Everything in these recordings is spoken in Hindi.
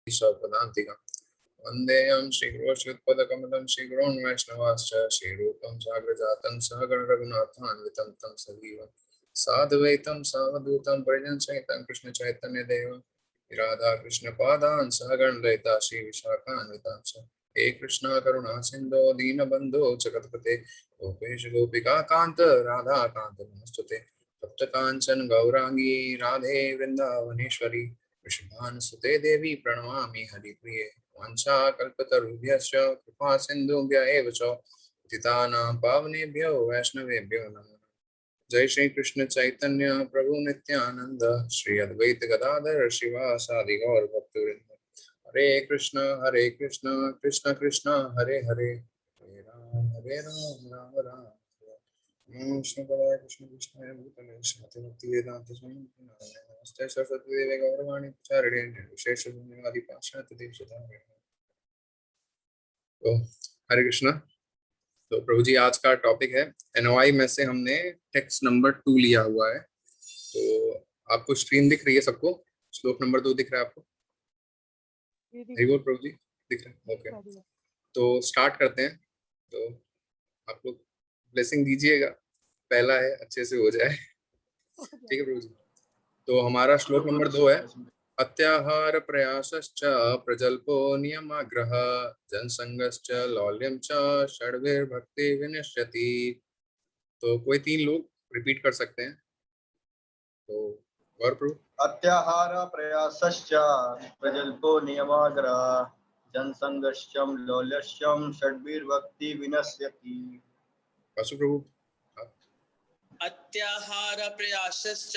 स्वपदान्तिकम् वन्देऽहं श्रीगुरोश्रीयुतपदकमलं श्रीगुरोन् वैष्णवाश्च श्रीरूपं साग्रजातं सहगण रघुनाथान्वितं तं सजीवं साद्वैतं सावधूतं परिजनसहितं कृष्णचैतन्यदेवं राधा कृष्णपादान् सहगण ललिता श्रीविशाखान्वितां च हे कृष्ण करुणा सिन्धो दीनबन्धो जगत्पते गोपेश गोपिका कान्त राधा कान्त नमोस्तुते तप्त कांचन गौरांगी राधे वृंदावनेश्वरी वृषभानुसुते देवी प्रणमामि हरिप्रिये वाञ्छाकल्पतरुभ्यश्च कृपा सिन्धुभ्य एव च पतितानां पावनेभ्यो वैष्णवेभ्यो नमः। जय श्री कृष्ण चैतन्य प्रभु नित्यानंद श्री अद्वैत गदाधर शिवासादि गौर भक्तवृंद हरे कृष्ण कृष्ण कृष्ण हरे हरे हरे राम राम राम नमो विष्णुपदाय कृष्ण कृष्णाय भूतले श्रीमते भक्ति वेदांत स्वामी नमस्ते सरस्वती देवे गौरवाणी प्रचारिणे निर्विशेष शून्यवादी पाश्चात्य देशतारिणे। तो हरे कृष्णा। तो प्रभु जी आज का टॉपिक है एनओआई में से हमने टेक्स्ट नंबर 2 लिया हुआ है। तो आपको स्क्रीन दिख रही है सबको? श्लोक नंबर 2 दिख रहा है आपको? हरि बोल प्रभु जी, दिख रहा है? ओके, तो स्टार्ट करते हैं। तो आप लोग ब्लेसिंग दीजिएगा, पहला है अच्छे से हो जाए। ठीक है प्रभु जी। तो हमारा श्लोक नंबर 2 है अत्याहार प्रयासश्च प्रजल्पो नियमाग्रह जनसंगश्च लौल्यं च षड्भिर्भक्ति विनश्यति। तो कोई 3 लोग रिपीट कर सकते हैं। तो गौर प्रभु। अत्याहार प्रयासश्च प्रजल्पो नियमाग्रह जनसंगश्चम लौल्यश्चम षड्भिर्भक्ति विनश्यति। वासु प्रभु। अत्याहार प्रयासश्च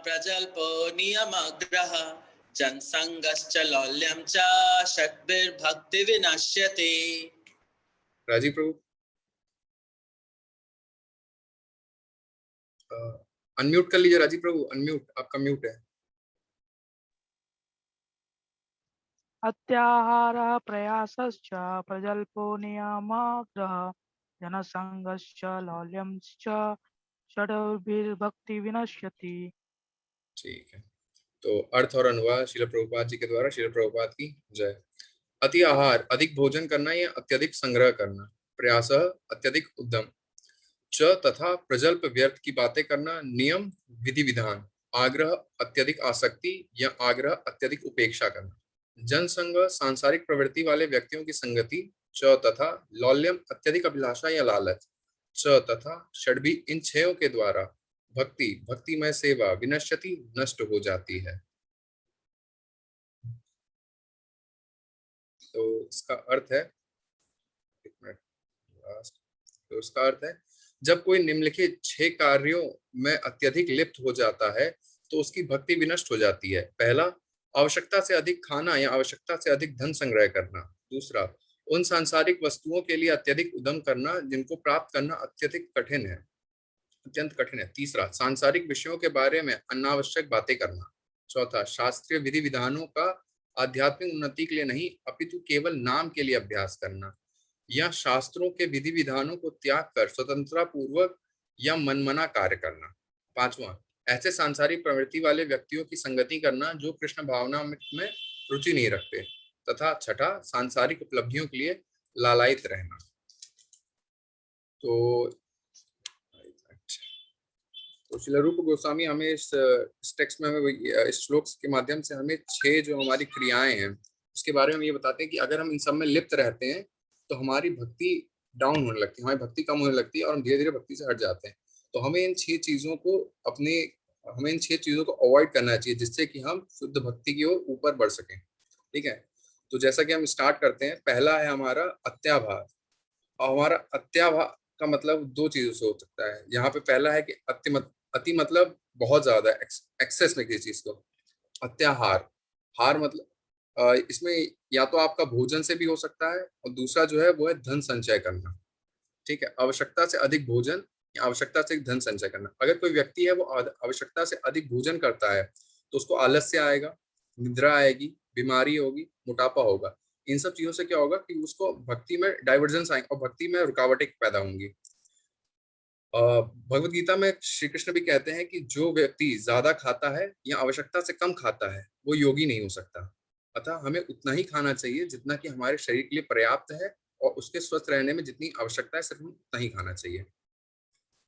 प्रजल्पो नियमाग्रह जनसंगश्च लौल्यं च षड्भिर्भक्ति विनश्यति। राजीव प्रभु। अनम्यूट कर लीजिए राजीव प्रभु, अनम्यूट, आपका म्यूट है। अत्याहार प्रयासश्च प्रजल्पो नियमाग्रह जनसंगश्च लौल्यंश्च षड्भिर्भक्ति विनश्यति। ठीक है, तो अर्थ और अनुवाद श्रील प्रभुपाद जी के द्वारा। श्रील प्रभुपाद की जय। अति आहार अधिक भोजन करना या अत्यधिक संग्रह करना, प्रयास अत्यधिक उद्यम, च तथा प्रजल्प व्यर्थ की बातें करना, नियम विधि विधान, आग्रह अत्यधिक आसक्ति या आग्रह अत्यधिक उपेक्षा करना, जनसंग सांसारिक प्रवृत्ति वाले व्यक्तियों की संगति, च तथा लौल्यम अत्यधिक अभिलाषा या लालच, च तथा षड्भी इन छयों के द्वारा भक्ति भक्तिमय सेवा विनश्यति नष्ट हो जाती है। तो इसका अर्थ है, एक मिनट, तो इसका अर्थ है जब कोई निम्नलिखित 6 कार्यों में अत्यधिक लिप्त हो जाता है तो उसकी भक्ति विनष्ट हो जाती है। पहला, आवश्यकता से अधिक खाना या आवश्यकता से अधिक धन संग्रह करना। दूसरा, उन सांसारिक वस्तुओं के लिए अत्यधिक उद्यम करना जिनको प्राप्त करना अत्यधिक कठिन है, अत्यंत कठिन है। तीसरा, सांसारिक विषयों के बारे में अनावश्यक बातें करना। चौथा, शास्त्रीय विधि विधानों का आध्यात्मिक उन्नति के लिए नहीं अपितु केवल नाम के लिए अभ्यास करना, या शास्त्रों के विधि विधानों को त्याग कर स्वतंत्रता पूर्वक या मनमना कार्य करना। पांचवा, ऐसे सांसारिक प्रवृत्ति वाले व्यक्तियों की संगति करना जो कृष्ण भावना में रुचि नहीं रखते। तथा छठा, सांसारिक उपलब्धियों के लिए लालायित रहना। तो श्रील रूप गोस्वामी हमें इस टेक्स्ट में हमें इस श्लोक के माध्यम से हमें 6 जो हमारी क्रियाएं हैं उसके बारे में ये बताते हैं कि अगर हम इन सब में लिप्त रहते हैं तो हमारी भक्ति डाउन होने लगती है, हमारी भक्ति कम होने लगती है और हम धीरे धीरे भक्ति से हट जाते हैं। तो हमें इन 6 चीजों को अवॉइड करना चाहिए जिससे कि हम शुद्ध भक्ति की ओर ऊपर बढ़ सकें। ठीक है, तो जैसा कि हम स्टार्ट करते हैं, पहला है हमारा अत्याभार। और हमारा अत्याभार का मतलब 2 चीजों से हो सकता है। यहाँ पे पहला है कि अति मतलब बहुत ज्यादा, एक्सेस में किसी चीज को। अत्याहार, हार मतलब इसमें या तो आपका भोजन से भी हो सकता है और दूसरा जो है वो है धन संचय करना। ठीक है, आवश्यकता से अधिक भोजन या आवश्यकता से धन संचय करना। अगर कोई व्यक्ति है वो आवश्यकता से अधिक भोजन करता है तो उसको आलस्य आएगा, निद्रा आएगी, बीमारी होगी, मोटापा होगा। इन सब चीजों से क्या होगा कि उसको भक्ति में डाइवर्जेंस आएंगे और भक्ति में रुकावटें पैदा होंगी। भगवत गीता में श्री कृष्ण भी कहते हैं कि जो व्यक्ति ज्यादा खाता है या आवश्यकता से कम खाता है वो योगी नहीं हो सकता। अतः हमें उतना ही खाना चाहिए जितना कि हमारे शरीर के लिए पर्याप्त है, और उसके स्वस्थ रहने में जितनी आवश्यकता है सिर्फ उतना ही खाना चाहिए।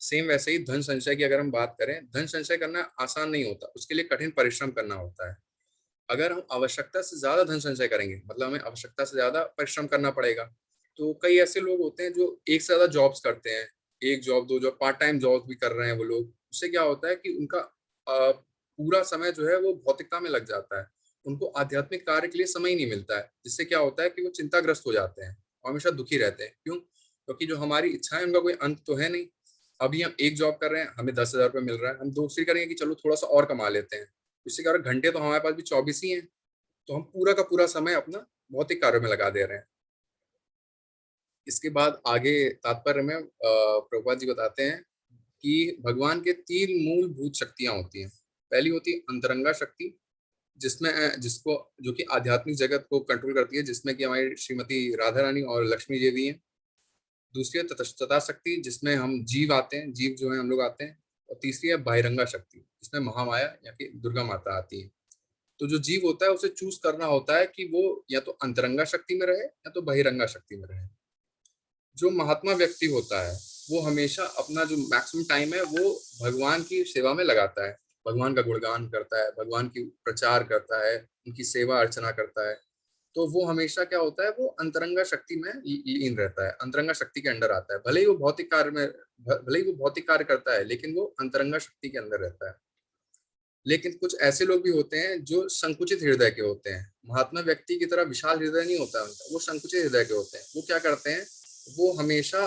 सेम वैसे ही धन संचय की अगर हम बात करें, धन संचय करना आसान नहीं होता, उसके लिए कठिन परिश्रम करना होता है। अगर हम आवश्यकता से ज्यादा धन संचय करेंगे, मतलब हमें आवश्यकता से ज्यादा परिश्रम करना पड़ेगा। तो कई ऐसे लोग होते हैं जो एक से ज्यादा जॉब्स करते हैं, एक जॉब, दो जॉब, पार्ट टाइम जॉब भी कर रहे हैं वो लोग। उससे क्या होता है कि उनका पूरा समय जो है वो भौतिकता में लग जाता है, उनको आध्यात्मिक कार्य के लिए समय ही नहीं मिलता है, जिससे क्या होता है कि वो चिंताग्रस्त हो जाते हैं और हमेशा दुखी रहते हैं। क्यों? क्योंकि जो हमारी इच्छा है उनका कोई अंत तो है नहीं। अभी हम एक जॉब कर रहे हैं, हमें 10,000 रुपये मिल रहा है, हम दूसरी करेंगे कि चलो थोड़ा सा और कमा लेते हैं। इससे क्या हो रहा है, घंटे तो हमारे पास भी 24 ही हैं, तो हम पूरा का पूरा समय अपना भौतिक कार्यों में लगा दे रहे हैं। इसके बाद आगे तात्पर्य में प्रभुपाद जी बताते हैं कि भगवान के 3 मूलभूत शक्तियां होती हैं। पहली होती है अंतरंगा शक्ति, जिसमें जिसको जो कि आध्यात्मिक जगत को कंट्रोल करती है, जिसमें कि हमारी श्रीमती राधा रानी और लक्ष्मी जी भी हैं। दूसरी है तटस्थता शक्ति, जिसमें हम जीव आते हैं, जीव जो है हम लोग आते हैं। और तीसरी है बहिरंगा शक्ति, जिसमें महामाया या कि दुर्गा माता आती है। तो जो जीव होता है उसे चूज करना होता है कि वो या तो अंतरंगा शक्ति में रहे या तो बहिरंगा शक्ति में रहे। जो महात्मा व्यक्ति होता है वो हमेशा अपना जो मैक्सिमम टाइम है वो भगवान की सेवा में लगाता है, भगवान का गुणगान करता है, भगवान की प्रचार करता है, उनकी सेवा अर्चना करता है। तो वो हमेशा क्या होता है, वो अंतरंगा शक्ति में लीन रहता है, अंतरंगा शक्ति के अंडर आता है। भले ही वो भौतिक कार्य में, भले ही वो भौतिक कार्य करता है, लेकिन वो अंतरंगा शक्ति के अंदर रहता है। लेकिन कुछ ऐसे लोग भी होते हैं जो संकुचित हृदय के होते हैं। महात्मा व्यक्ति की तरह विशाल हृदय नहीं होता उनका, वो संकुचित हृदय के होते हैं। वो क्या करते हैं, वो हमेशा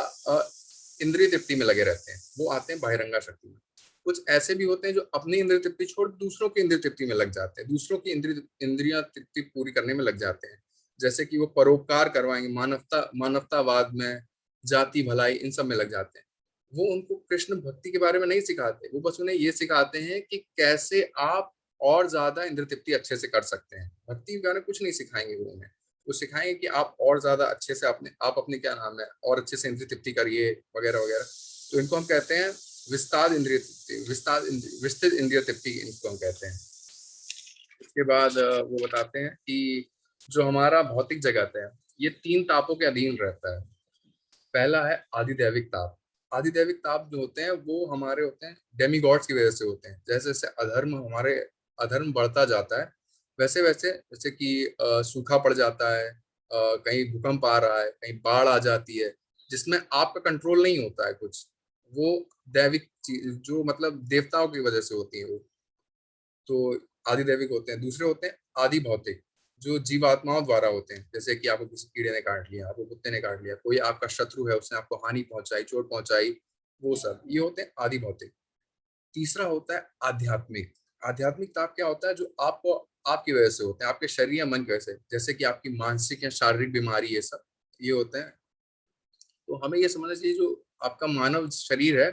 इंद्रिय तृप्ति में लगे रहते हैं, वो आते हैं बहिरंगा शक्ति में। कुछ ऐसे भी होते हैं जो अपनी इंद्रिय तृप्ति छोड़ दूसरों की इंद्रिय तृप्ति में लग जाते हैं, दूसरों की इंद्रिया तृप्ति पूरी करने में लग जाते हैं। जैसे कि वो परोपकार करवाएंगे, मानवतावाद में, जाति भलाई, इन सब में लग जाते हैं। वो उनको कृष्ण भक्ति के बारे में नहीं सिखाते, वो बस उन्हें ये सिखाते हैं कि कैसे आप और ज्यादा इंद्रिय तृप्ति अच्छे से कर सकते हैं। भक्ति के बारे में कुछ नहीं सिखाएंगे वो उन्हें, वो सिखाएंगे कि आप और ज्यादा अच्छे से आप अपने क्या नाम है और अच्छे से इंद्रिय तृप्ति करिए वगैरह वगैरह। तो इनको हम कहते हैं विस्तार इंद्रिय तृप्ति, विस्तृत इंद्रिय तृप्ति इनको हम कहते हैं। इसके बाद वो बताते हैं कि जो हमारा भौतिक जगत है ये 3 तापों के अधीन रहता है। पहला है आदिदैविक ताप। आदिदैविक ताप जो होते हैं वो हमारे होते हैं डेमीगॉड्स की वजह से होते हैं। जैसे जैसे अधर्म बढ़ता जाता है, वैसे वैसे जैसे कि सूखा पड़ जाता है, कहीं भूकंप आ रहा है, कहीं बाढ़ आ जाती है, जिसमें आपका कंट्रोल नहीं होता है कुछ, वो दैविक चीज जो मतलब देवताओं की वजह से होती है वो। तो आदिदैविक होते हैं। दूसरे होते हैं आदि भौतिक, जो जीवात्माओं द्वारा होते हैं। जैसे कि आपको किसी कीड़े ने काट लिया, आपको कुत्ते ने काट लिया, कोई आपका शत्रु है उसने आपको हानि पहुंचाई, चोट पहुंचाई, वो सब ये होते हैं आदि भौतिक। तीसरा होता है आध्यात्मिक। आध्यात्मिक ताप क्या होता है, जो आपको आपकी वजह से होते हैं, आपके शरीर या मन की वजह से, जैसे कि आपकी मानसिक या शारीरिक बीमारी, ये सब ये होते हैं। तो हमें ये समझना चाहिए जो आपका मानव शरीर है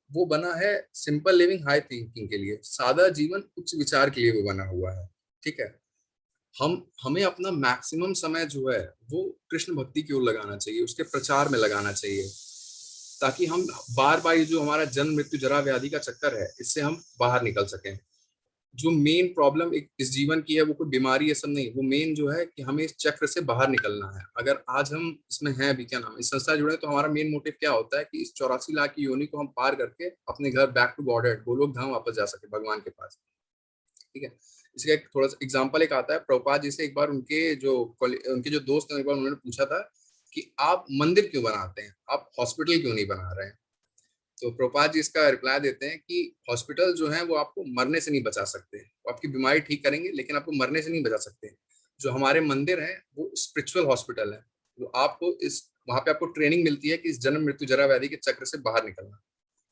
वो बना है सिंपल लिविंग हाई थिंकिंग के लिए, सादा जीवन उच्च विचार के लिए वो बना हुआ है। ठीक है, हमें अपना मैक्सिमम समय जो है वो कृष्ण भक्ति की ओर लगाना चाहिए, उसके प्रचार में लगाना चाहिए, ताकि हम बार बार ये जो हमारा जन्म मृत्यु जरा व्याधि का चक्कर है इससे हम बाहर निकल सकें। जो मेन प्रॉब्लम इस जीवन की है वो कोई बीमारी है सब नहीं, वो मेन जो है कि हमें इस चक्र से बाहर निकलना है। अगर आज हम इसमें हैं भी, क्या नाम, इस संस्था जुड़े, तो हमारा मेन मोटिव क्या होता है कि इस 84 लाख की योनि को हम पार करके अपने घर back to Godhead, Golok Dham वापस जा सके, भगवान के पास। ठीक है, इसका एक थोड़ा सा एग्जाम्पल एक आता है। प्रभुपाद जी से एक बार उनके जो दोस्त हैं, एक बार उन्होंने पूछा था कि आप मंदिर क्यों बनाते हैं, आप हॉस्पिटल क्यों नहीं बना रहे हैं। तो प्रभुपाद जी इसका रिप्लाई देते हैं कि हॉस्पिटल जो है वो आपको मरने से नहीं बचा सकते, वो आपकी बीमारी ठीक करेंगे लेकिन आपको मरने से नहीं बचा सकते। जो हमारे मंदिर हैं वो स्पिरिचुअल हॉस्पिटल है, वो आपको इस वहां पे आपको ट्रेनिंग मिलती है कि इस जन्म मृत्यु जरा व्याधि के चक्र से बाहर निकलना।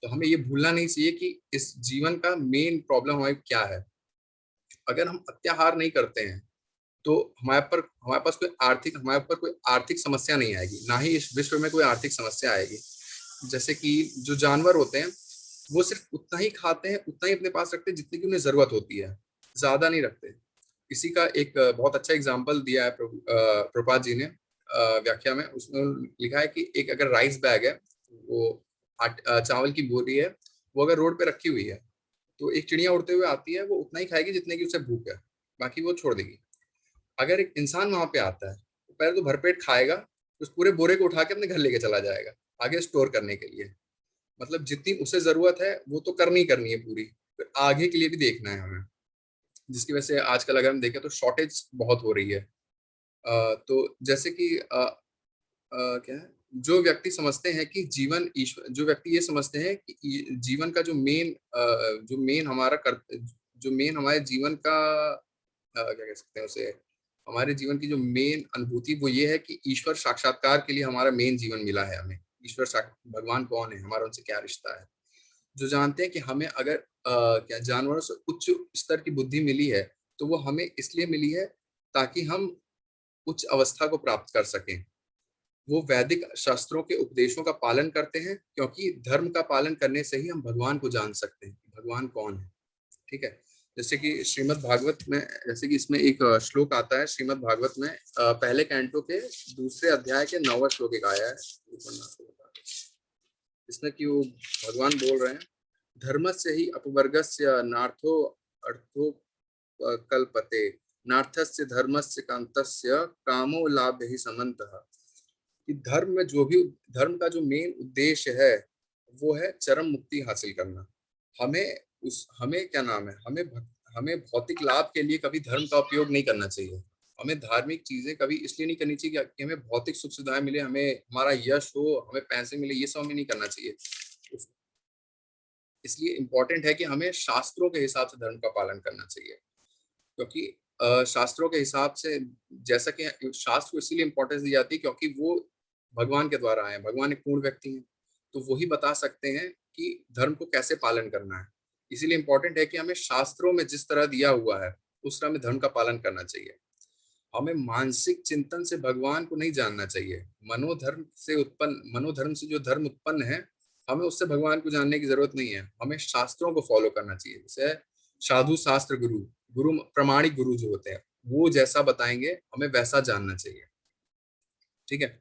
तो हमें ये भूलना नहीं चाहिए कि इस जीवन का मेन प्रॉब्लम हमारी क्या है। अगर हम अत्याहार नहीं करते हैं तो हमारे ऊपर कोई आर्थिक समस्या नहीं आएगी, ना ही इस विश्व में कोई आर्थिक समस्या आएगी। जैसे कि जो जानवर होते हैं वो सिर्फ उतना ही खाते हैं, उतना ही अपने पास रखते हैं जितनी की उन्हें जरूरत होती है, ज्यादा नहीं रखते। इसी का एक बहुत अच्छा एग्जाम्पल दिया है प्रभुपाद जी ने व्याख्या में। उसमें लिखा है कि एक अगर राइस बैग है, वो चावल की बोरी है, वो अगर रोड पे रखी हुई है तो एक चिड़िया उड़ते हुए आती है, वो उतना ही खाएगी जितने की उसे भूख है, बाकी वो छोड़ देगी। अगर एक इंसान वहां पे आता है तो पहले तो भरपेट खाएगा, उस पूरे बोरे को उठा के अपने घर लेके चला जाएगा आगे स्टोर करने के लिए। मतलब जितनी उसे जरूरत है वो तो करनी है पूरी, फिर आगे के लिए भी देखना है हमें, जिसकी वजह से आजकल अगर हम देखें तो शॉर्टेज बहुत हो रही है। तो जैसे कि क्या है, जो व्यक्ति समझते हैं कि जीवन ईश्वर, जो व्यक्ति ये समझते हैं कि जीवन का जो मेन हमारा कर, जो मेन हमारे जीवन का क्या कह सकते हैं उसे, हमारे जीवन की जो मेन अनुभूति वो ये है कि ईश्वर साक्षात्कार के लिए हमारा मेन जीवन मिला है हमें। भगवान कौन है, हमारा उनसे क्या रिश्ता है। जो जानते हैं कि हमें अगर क्या जानवरों से उच्च स्तर की बुद्धि मिली है तो वो हमें इसलिए मिली है ताकि हम उच्च अवस्था को प्राप्त कर सकें। वो वैदिक शास्त्रों के उपदेशों का पालन करते हैं क्योंकि धर्म का पालन करने से ही हम भगवान को जान सकते हैं, भगवान कौन है। ठीक है, जैसे कि श्रीमद् भागवत में, जैसे कि इसमें एक श्लोक आता है श्रीमद् भागवत में, पहले कैंटो के दूसरे अध्याय के 9वां श्लोक एक आया है, इसमें कि वो भगवान बोल रहे हैं, धर्मस्य ही अपवर्गस्य नार्थो अर्थो कल्पते, नार्थस्य धर्मस्य कांतस्य कामो लाभ ही समन्तः। कि धर्म में जो भी, धर्म का जो मेन उद्देश्य है वो है चरम मुक्ति हासिल करना। हमें क्या नाम है, हमें भौतिक लाभ के लिए कभी धर्म का उपयोग नहीं करना चाहिए। हमें धार्मिक चीजें कभी इसलिए नहीं करनी चाहिए कि हमें भौतिक सुख सुविधाएं मिले, हमें हमारा यश हो, हमें पैसे मिले, ये सब हमें नहीं करना चाहिए। इसलिए इम्पोर्टेंट है कि हमें शास्त्रों के हिसाब से धर्म का पालन करना चाहिए, क्योंकि शास्त्रों के हिसाब से, जैसा कि शास्त्र को इसीलिए इम्पोर्टेंस दी जाती है क्योंकि वो भगवान के द्वारा आए, भगवान एक पूर्ण व्यक्ति हैं, तो वही बता सकते हैं कि धर्म को कैसे पालन करना है। इसीलिए इम्पोर्टेंट है कि हमें शास्त्रों में जिस तरह दिया हुआ है उस तरह में धर्म का पालन करना चाहिए। हमें मानसिक चिंतन से भगवान को नहीं जानना चाहिए। मनोधर्म से जो धर्म उत्पन्न है, हमें उससे भगवान को जानने की जरूरत नहीं है। हमें शास्त्रों को फॉलो करना चाहिए। जैसे साधु शास्त्र गुरु प्रमाणिक गुरु जो होते हैं वो जैसा बताएंगे हमें वैसा जानना चाहिए। ठीक है,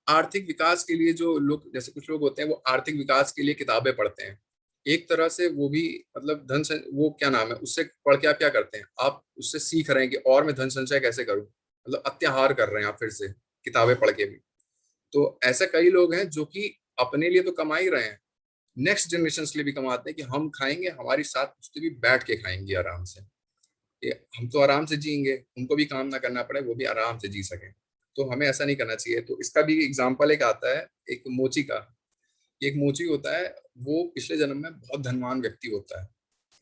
आर्थिक विकास के लिए जो लोग, जैसे कुछ लोग होते हैं वो आर्थिक विकास के लिए किताबें पढ़ते हैं, एक तरह से वो भी मतलब वो क्या नाम है, उससे पढ़ के आप क्या करते हैं, आप उससे सीख रहे हैं कि और मैं धन संचय कैसे करूं, मतलब अत्याहार कर रहे हैं आप फिर से किताबें पढ़ के भी। तो ऐसे कई लोग हैं जो कि अपने लिए तो कमा ही रहे हैं, नेक्स्ट जनरेशन के लिए भी कमाते हैं कि हम खाएंगे, हमारी साथ उससे भी बैठ के खाएंगे आराम से, हम तो आराम से जिएंगे, उनको भी काम ना करना पड़े, वो भी आराम से जी सके। तो हमें ऐसा नहीं करना चाहिए। तो इसका भी एग्जाम्पल एक आता है, एक मोची का। एक मोची होता है, वो पिछले जन्म में बहुत धनवान व्यक्ति होता है,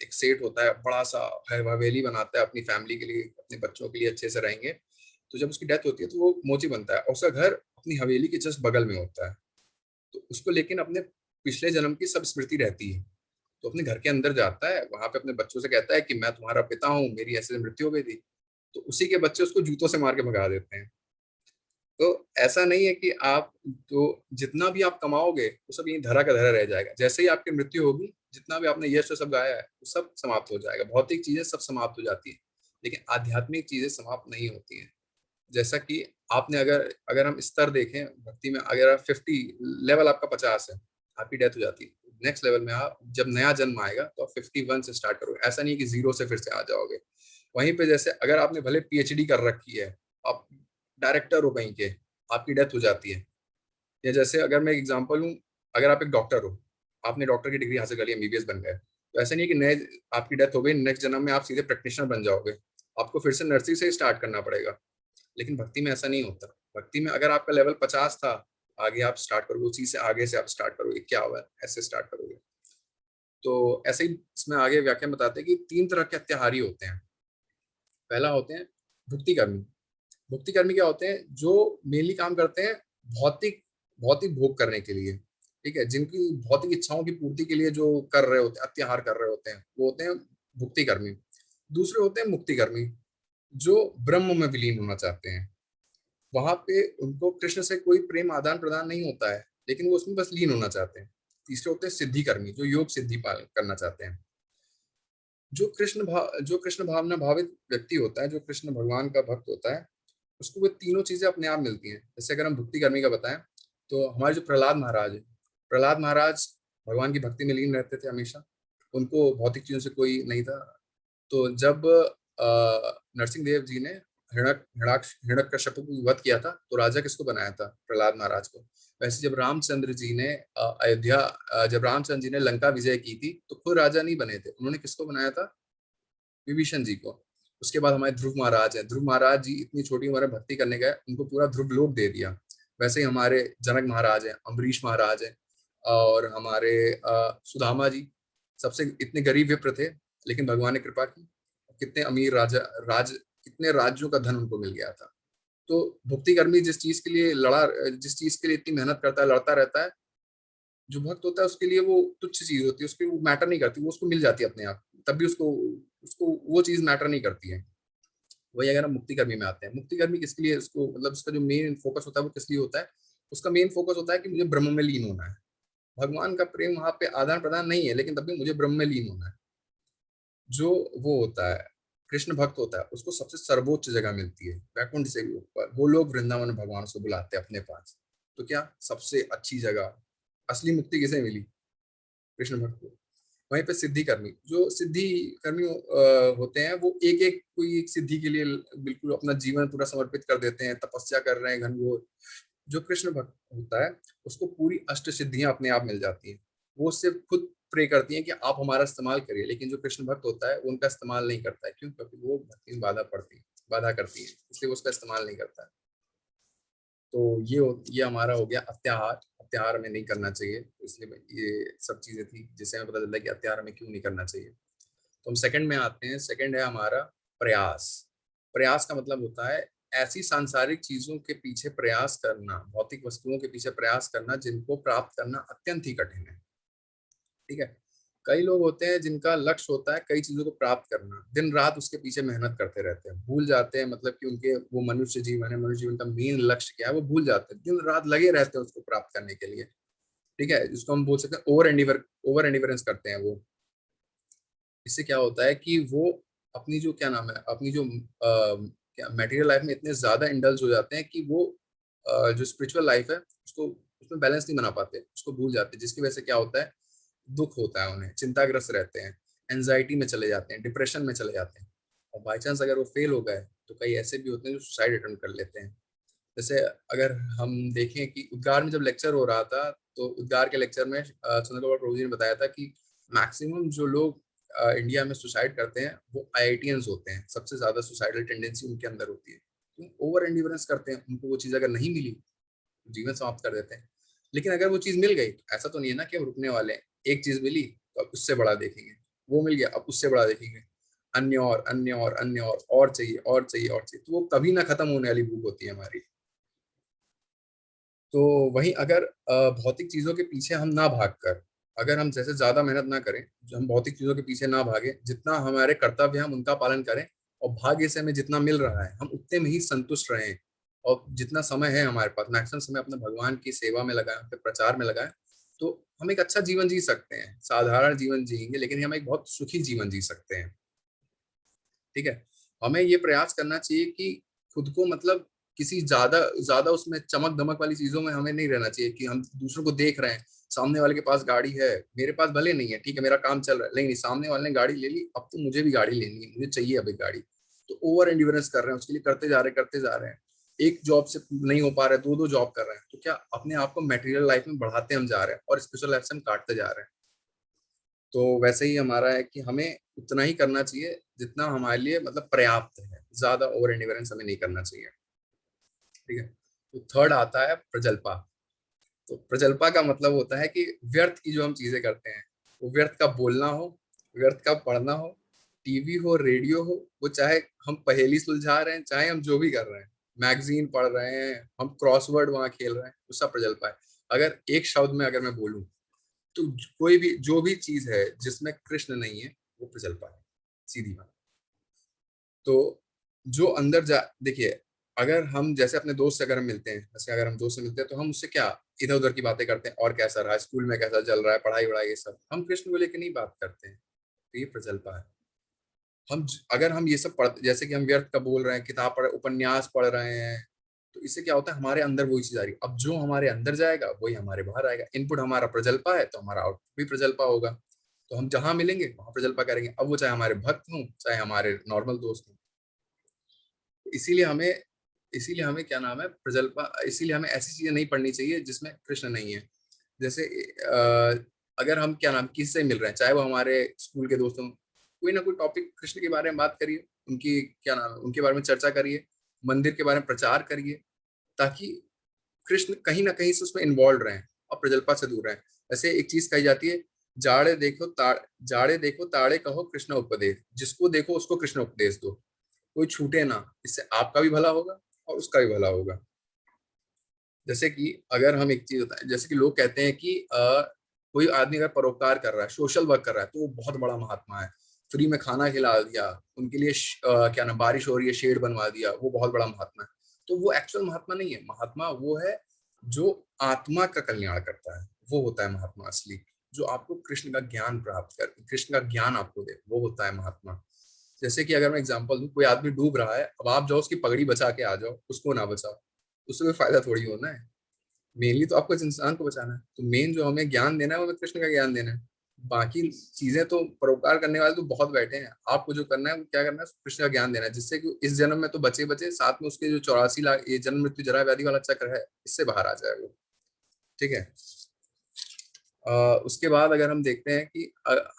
एक सेठ होता है, बड़ा सा हवेली बनाता है अपनी फैमिली के लिए, अपने बच्चों के लिए अच्छे से रहेंगे। तो जब उसकी डेथ होती है तो वो मोची बनता है और उसका घर अपनी हवेली के जस्ट बगल में होता है। तो उसको लेकिन अपने पिछले जन्म की सब स्मृति रहती है। तो अपने घर के अंदर जाता है, वहां पे अपने बच्चों से कहता है कि मैं तुम्हारा पिता हूँ, मेरी ऐसे मृत्यु हो गई थी। तो उसी के बच्चे उसको जूतों से मार के भगा देते हैं। तो ऐसा नहीं है कि आप तो जितना भी आप कमाओगे वो सब यही धरा का धरा रह जाएगा। जैसे ही आपकी मृत्यु होगी, जितना भी आपने यश सब गाया है वो सब समाप्त हो जाएगा। भौतिक चीजें सब समाप्त हो जाती है, लेकिन आध्यात्मिक चीजें समाप्त नहीं होती हैं। जैसा कि आपने अगर अगर हम स्तर देखें भक्ति में, अगर 50 लेवल आपका 50 है, आपकी डेथ हो जाती है, नेक्स्ट लेवल में आप जब नया जन्म आएगा तो आप 51 से स्टार्ट करोगे। ऐसा नहीं कि 0 से फिर से आ जाओगे। वहीं पे जैसे अगर आपने भले PhD कर रखी है, आप डायरेक्टर हो कहीं के, आपकी डेथ हो जाती है। या जैसे अगर मैं एग्जांपल हूँ, अगर आप एक डॉक्टर हो, आपने डॉक्टर की डिग्री हासिल कर ली, MBBS बन गए, तो ऐसा नहीं है कि नए आपकी डेथ हो गई, नेक्स्ट जन्म में आप सीधे प्रैक्टिशनर बन जाओगे, आपको फिर से नर्सिंग से स्टार्ट करना पड़ेगा। लेकिन भक्ति में ऐसा नहीं होता। भक्ति में अगर आपका लेवल 50 था, आगे आप स्टार्ट करोगे, उसी से आगे से आप स्टार्ट करोगे, 51 ऐसे स्टार्ट करोगे। तो ऐसे ही इसमें आगे व्याख्या बताते हैं कि 3 तरह के अत्याहारी होते हैं। पहला होते हैं भुक्तिकर्मी। भुक्तिकर्मी क्या होते हैं, जो मेनली काम करते हैं भौतिक भौतिक भोग करने के लिए। ठीक है, जिनकी भौतिक इच्छाओं की पूर्ति के लिए जो कर रहे होते हैं, अत्याहार कर रहे होते हैं, वो होते हैं भुक्तिकर्मी। दूसरे होते हैं मुक्तिकर्मी, जो ब्रह्म में विलीन होना चाहते हैं। वहां पे उनको कृष्ण से कोई प्रेम आदान प्रदान नहीं होता है, लेकिन वो उसमें बस लीन होना चाहते हैं। तीसरे होते हैं सिद्धिकर्मी, जो योग सिद्धि पालन करना चाहते हैं। जो कृष्ण भावना भावित व्यक्ति होता है, जो कृष्ण भगवान का भक्त होता है, उसको वो तीनों चीजें अपने आप मिलती हैं। जैसे अगर हम भक्तिकर्मी का बताएं तो हमारे जो प्रहलाद महाराज है, प्रहलाद महाराज भगवान की भक्ति में लीन रहते थे हमेशा, उनको भौतिक चीजों से कोई नहीं था। तो जब नरसिंह देव जी ने हिरण्यकश्यप को वध किया था तो राजा किसको बनाया था? प्रहलाद महाराज को। वैसे जब रामचंद्र जी ने जब रामचंद्र जी ने लंका विजय की थी तो खुद राजा नहीं बने थे, उन्होंने किसको बनाया था? विभीषण जी को। उसके बाद हमारे ध्रुव महाराज हैं, ध्रुव महाराज जी इतनी छोटी उम्र में भक्ति करने गए, उनको पूरा ध्रुव लोक दे दिया। वैसे ही हमारे जनक महाराज हैं, अम्बरीश महाराज हैं, और हमारे सुदामा जी सबसे इतने गरीब विप्र थे, लेकिन भगवान ने कृपा की, कितने अमीर कितने राज्यों का धन उनको मिल गया था। तो भक्तिकर्मी जिस चीज के लिए इतनी मेहनत करता है, लड़ता रहता है, जो भक्त होता है उसके लिए वो तुच्छ चीज होती है, उसके वो मैटर नहीं करती, वो उसको मिल जाती है अपने आप, तब भी उसको उसको वो चीज मैटर नहीं करती है। वही अगर हम मुक्तिकर्मी में आते हैं, मुक्तिकर्मी किसके लिए, उसको मतलब उसका जो मेन फोकस होता है वो किस लिए होता है? उसका मेन फोकस होता है कि मुझे ब्रह्म में लीन होना है। भगवान का प्रेम वहां पे आदान प्रदान नहीं है, लेकिन तब भी मुझे ब्रह्म में लीन होना है। जो वो होता है कृष्ण भक्त होता है, उसको सबसे सर्वोच्च जगह मिलती है, वैकुंठ से भी ऊपर। वो लोग वृंदावन में भगवान को बुलाते हैं अपने पास। तो क्या सबसे अच्छी जगह, असली मुक्ति किसे मिली? कृष्ण भक्त को। वहीं पे सिद्धि कर्मी, जो सिद्धि कर्मी होते हैं, वो एक एक कोई एक सिद्धि के लिए बिल्कुल अपना जीवन पूरा समर्पित कर देते हैं, तपस्या कर रहे हैं घनघोर। जो कृष्ण भक्त होता है उसको पूरी अष्ट सिद्धियां अपने आप मिल जाती हैं। वो सिर्फ खुद प्रे करती हैं कि आप हमारा इस्तेमाल करिए, लेकिन जो कृष्ण भक्त होता है वो उनका इस्तेमाल नहीं करता है। क्यों? क्योंकि वो भक्ति में बाधा करती है, इसलिए वो उसका इस्तेमाल नहीं करता है। तो ये हमारा हो गया अत्याहार। अत्याहार हमें नहीं करना चाहिए, इसलिए ये सब चीजें थी जिससे हमें पता चलता है कि अत्याहार हमें क्यों नहीं करना चाहिए। तो हम सेकंड में आते हैं। सेकंड है हमारा प्रयास। प्रयास का मतलब होता है ऐसी सांसारिक चीजों के पीछे प्रयास करना, भौतिक वस्तुओं के पीछे प्रयास करना जिनको प्राप्त करना अत्यंत ही कठिन है। ठीक है। कई लोग होते हैं जिनका लक्ष्य होता है कई चीजों को प्राप्त करना, दिन रात उसके पीछे मेहनत करते रहते हैं, भूल जाते हैं मतलब कि उनके वो मनुष्य जीवन है, मनुष्य जीवन का मेन लक्ष्य क्या है वो भूल जाते हैं, दिन रात लगे रहते हैं उसको प्राप्त करने के लिए। ठीक है, जिसको हम बोल सकते हैं ओवर एंडिवरेंस करते हैं वो। इससे क्या होता है कि वो अपनी जो क्या नाम है अपनी जो क्या मटेरियल लाइफ में इतने ज्यादा इंडल्ज हो जाते हैं कि वो जो स्पिरिचुअल लाइफ है उसको उसमें बैलेंस नहीं बना पाते, उसको भूल जाते हैं, जिसकी वजह से क्या होता है दुख होता है उन्हें, चिंताग्रस्त रहते हैं, एंजाइटी में चले जाते हैं, डिप्रेशन में चले जाते हैं। और बाई चांस अगर वो फेल हो गए तो कई ऐसे भी होते हैं जो सुसाइड अटेम्प्ट कर लेते हैं। जैसे अगर हम देखें कि उद्गार में जब लेक्चर हो रहा था तो उद्गार के लेक्चर में सुंदर कौर प्रभु जी ने बताया था कि मैक्सिमम जो लोग इंडिया में सुसाइड करते हैं वो आईआईटीएंस होते हैं, सबसे ज्यादा सुसाइडल टेंडेंसी उनके अंदर होती है। तो ओवर एंडिवरेंस करते हैं, उनको वो चीज अगर नहीं मिली तो जीवन समाप्त कर देते हैं। लेकिन अगर वो चीज मिल गई तो ऐसा तो नहीं है ना कि हम रुकने वाले हैं, एक चीज मिली तो अब उससे बड़ा देखेंगे, वो मिल गया अब उससे बड़ा देखेंगे, अन्य और अन्य और अन्य और चाहिए और चाहिए और चाहिए। तो वो कभी ना खत्म होने वाली भूख होती है हमारी। तो वहीं अगर भौतिक चीजों के पीछे हम ना भागकर, अगर हम जैसे ज्यादा मेहनत ना करें, जो हम भौतिक चीजों के पीछे ना भागे, जितना हमारे कर्तव्य हम उनका पालन करें और भाग्य से हमें जितना मिल रहा है हम उतने में ही संतुष्ट रहें, और जितना समय है हमारे पास मैक्सिमम समय अपने भगवान की सेवा में लगाएं, अपने प्रचार में लगाएं, तो हम एक अच्छा जीवन जी सकते हैं। साधारण जीवन जिएंगे लेकिन हम एक बहुत सुखी जीवन जी सकते हैं। ठीक है। हमें ये प्रयास करना चाहिए कि खुद को मतलब किसी ज्यादा ज्यादा उसमें चमक धमक वाली चीजों में हमें नहीं रहना चाहिए कि हम दूसरों को देख रहे हैं, सामने वाले के पास गाड़ी है, मेरे पास भले नहीं है, ठीक है मेरा काम चल रहा है, लेकिन सामने वाले ने गाड़ी ले ली, अब तो मुझे भी गाड़ी लेनी है, मुझे चाहिए अब एक गाड़ी। तो ओवर एंड्योरेंस कर रहे हैं, उसके लिए करते जा रहे हैं। एक जॉब से नहीं हो पा रहे, दो जॉब कर रहे हैं, तो क्या अपने आप को मेटेरियल लाइफ में बढ़ाते हम जा रहे हैं और स्पिरिचुअल लाइफ से हम काटते जा रहे हैं। तो वैसे ही हमारा है कि हमें उतना ही करना चाहिए जितना हमारे लिए मतलब पर्याप्त है, ज्यादा ओवर एंडिवरेंस हमें नहीं करना चाहिए। ठीक है। तो थर्ड आता है प्रजल्पा। तो प्रजल्पा का मतलब होता है कि व्यर्थ की जो हम चीजें करते हैं, वो व्यर्थ का बोलना हो, व्यर्थ का पढ़ना हो, टीवी हो, रेडियो हो, वो चाहे हम पहेली सुलझा रहे हैं, चाहे हम जो भी कर रहे हैं, मैगजीन पढ़ रहे हैं, हम क्रॉसवर्ड वहां खेल रहे हैं, वो सब प्रजल्पा है। अगर एक शब्द में अगर मैं बोलूं तो कोई भी जो भी चीज है जिसमें कृष्ण नहीं है वो प्रजल्पा है, सीधी बात। तो जो अंदर जा देखिए, अगर हम जैसे अपने दोस्त से अगर हम मिलते हैं, जैसे अगर हम दोस्त से मिलते हैं तो हम उससे क्या इधर उधर की बातें करते हैं, और कैसा रहा स्कूल में, कैसा चल रहा है, पढ़ाई वढ़ाई, ये सब हम कृष्ण को लेकर नहीं बात करते हैं। तो ये प्रजल्पा है। अगर हम ये सब पढ़ जैसे कि हम व्यर्थ का बोल रहे हैं, किताब पढ़ उपन्यास पढ़ रहे हैं, तो इससे क्या होता है हमारे अंदर वही चीज आ रही है। अब जो हमारे अंदर जाएगा वही हमारे बाहर आएगा। इनपुट हमारा प्रजल्पा है तो हमारा आउटपुट भी प्रजल्पा होगा। तो हम जहां मिलेंगे वहां प्रजल्पा करेंगे, अब वो चाहे हमारे भक्त हों चाहे हमारे नॉर्मल दोस्त हों। इसीलिए हमें क्या नाम है प्रजल्पा, इसीलिए हमें ऐसी चीजें नहीं पढ़नी चाहिए जिसमें कृष्ण नहीं है। जैसे अगर हम क्या नाम किससे मिल रहे हैं, चाहे वो हमारे स्कूल के दोस्तों, कोई ना कोई टॉपिक कृष्ण के बारे में बात करिए, उनकी क्या नाम है उनके बारे में चर्चा करिए, मंदिर के बारे में प्रचार करिए, ताकि कृष्ण कहीं ना कहीं से उसमें इन्वॉल्व रहें और प्रजल्पा से दूर रहें। ऐसे एक चीज कही जाती है, जाड़े देखो ताड़े कहो कृष्ण उपदेश, जिसको देखो उसको कृष्ण उपदेश दो, कोई छूटे ना, इससे आपका भी भला होगा और उसका भी भला होगा। जैसे कि अगर हम एक चीज होता है, जैसे कि लोग कहते हैं कि कोई आदमी अगर परोपकार कर रहा है, सोशल वर्क कर रहा है, तो वो बहुत बड़ा महात्मा है। फ्री में खाना खिला दिया, उनके लिए क्या नाम बारिश हो रही है शेड बनवा दिया, वो बहुत बड़ा महात्मा है। तो वो एक्चुअल महात्मा नहीं है। महात्मा वो है जो आत्मा का कल्याण करता है, वो होता है महात्मा असली। जो आपको कृष्ण का ज्ञान प्राप्त कर, कृष्ण का ज्ञान आपको दे, वो होता है महात्मा। जैसे कि अगर मैं एग्जांपल दूं, कोई आदमी डूब रहा है, अब आप जाओ उसकी पगड़ी बचा के आ जाओ, उसको ना बचाओ, उससे कोई फायदा थोड़ी होना है। मेनली तो आपको इस इंसान को बचाना है। तो मेन जो हमें ज्ञान देना है वो हमें कृष्ण का ज्ञान देना है। बाकी चीजें तो परोपकार करने वाले तो बहुत बैठे हैं, आपको जो करना है वो क्या करना है, कृष्ण का ज्ञान देना है, जिससे कि इस जन्म में तो बचे बचे, साथ में उसके जो 84 लाख ये जन्म मृत्यु जरा व्याधि वाला चक्र है, इससे बाहर आ जाए वो। ठीक है। उसके बाद अगर हम देखते हैं कि